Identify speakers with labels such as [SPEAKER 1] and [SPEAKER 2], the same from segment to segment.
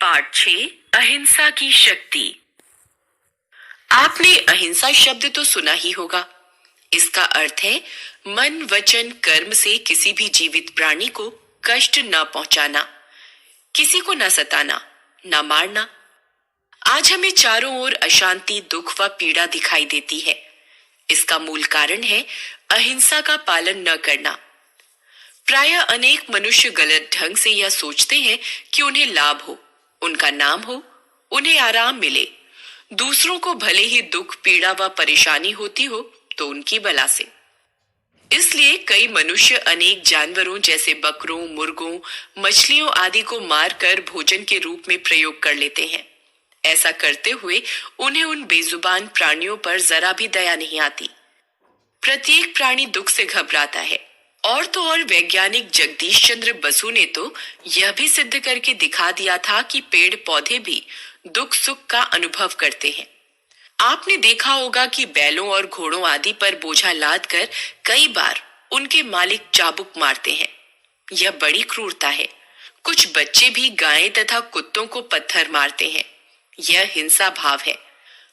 [SPEAKER 1] Part 6 अहिंसा की शक्ति। आपने अहिंसा शब्द तो सुना ही होगा। इसका अर्थ है मन, वचन, कर्म से किसी भी जीवित प्राणी को कष्ट न पहुंचाना, किसी को न सताना, न मारना। आज हमें चारों ओर अशांति, दुख व पीड़ा दिखाई देती है। इसका मूल कारण है अहिंसा का पालन न करना। प्रायः अनेक मनुष्य गलत ढंग से यह सोचते हैं कि उन्हें लाभ हो, उनका नाम हो, उन्हें आराम मिले, दूसरों को भले ही दुख, पीड़ा व परेशानी होती हो तो उनकी बला से। इसलिए कई मनुष्य अनेक जानवरों जैसे बकरों, मुर्गों, मछलियों आदि को मारकर भोजन के रूप में प्रयोग कर लेते हैं। ऐसा करते हुए उन्हें उन बेजुबान प्राणियों पर जरा भी दया नहीं आती। प्रत्येक प्राणी दुख से घबराता है। और तो और वैज्ञानिक जगदीश चंद्र बसु ने तो यह भी सिद्ध करके दिखा दिया था कि पेड़ पौधे भी दुख सुख का अनुभव करते हैं। आपने देखा होगा कि बैलों और घोड़ों आदि पर बोझा लाद कर कई बार उनके मालिक चाबुक मारते हैं। यह बड़ी क्रूरता है। कुछ बच्चे भी गायें तथा कुत्तों को पत्थर मारते हैं। यह हिंसा भाव है।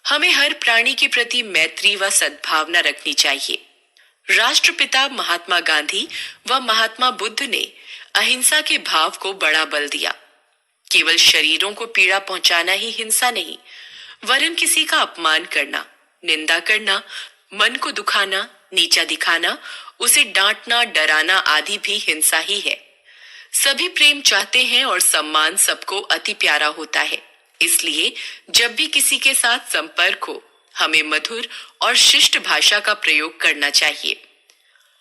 [SPEAKER 1] हमें हर प्राणी के प्रति मैत्री व सद्भावना रखनी चाहिए। राष्ट्रपिता महात्मा गांधी व महात्मा बुद्ध ने अहिंसा के भाव को बड़ा बल दिया। केवल शरीरों को पीड़ा पहुंचाना ही हिंसा नहीं, वरन किसी का अपमान करना, निंदा करना, मन को दुखाना, नीचा दिखाना, उसे डांटना, डराना आदि भी हिंसा ही है। सभी प्रेम चाहते हैं और सम्मान सबको अति प्यारा होता है। इसलिए जब भी किसी के साथ संपर्क हो, हमें मधुर और शिष्ट भाषा का प्रयोग करना चाहिए।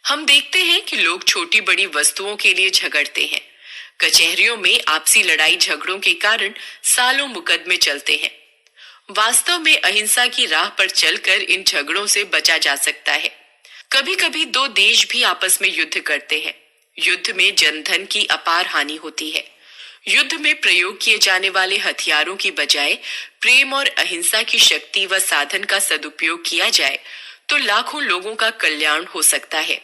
[SPEAKER 1] हम देखते हैं कि लोग छोटी बड़ी वस्तुओं के लिए झगड़ते हैं। कचहरियों में आपसी लड़ाई झगड़ों के कारण सालों मुकदमे चलते हैं। वास्तव में अहिंसा की राह पर चलकर इन झगड़ों से बचा जा सकता है। कभी कभी दो देश भी आपस में युद्ध करते हैं। युद्ध में जनधन की अपार हानि होती है। युद्ध में प्रयोग किए जाने वाले हथियारों की बजाय प्रेम और अहिंसा की शक्ति व साधन का सदुपयोग किया जाए तो लाखों लोगों का कल्याण हो सकता है।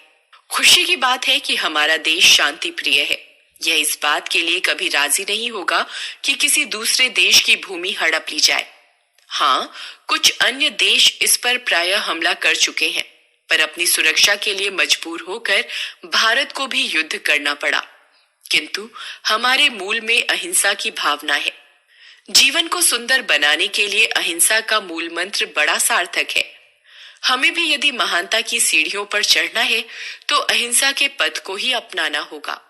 [SPEAKER 1] खुशी की बात है कि हमारा देश शांति प्रिय है। यह इस बात के लिए कभी राजी नहीं होगा कि किसी दूसरे देश की भूमि हड़प ली जाए। हाँ, कुछ अन्य देश इस पर प्रायः हमला कर चुके हैं, पर अपनी सुरक्षा के लिए मजबूर होकर भारत को भी युद्ध करना पड़ा। किंतु हमारे मूल में अहिंसा की भावना है। जीवन को सुंदर बनाने के लिए अहिंसा का मूल मंत्र बड़ा सार्थक है। हमें भी यदि महानता की सीढ़ियों पर चढ़ना है तो अहिंसा के पथ को ही अपनाना होगा।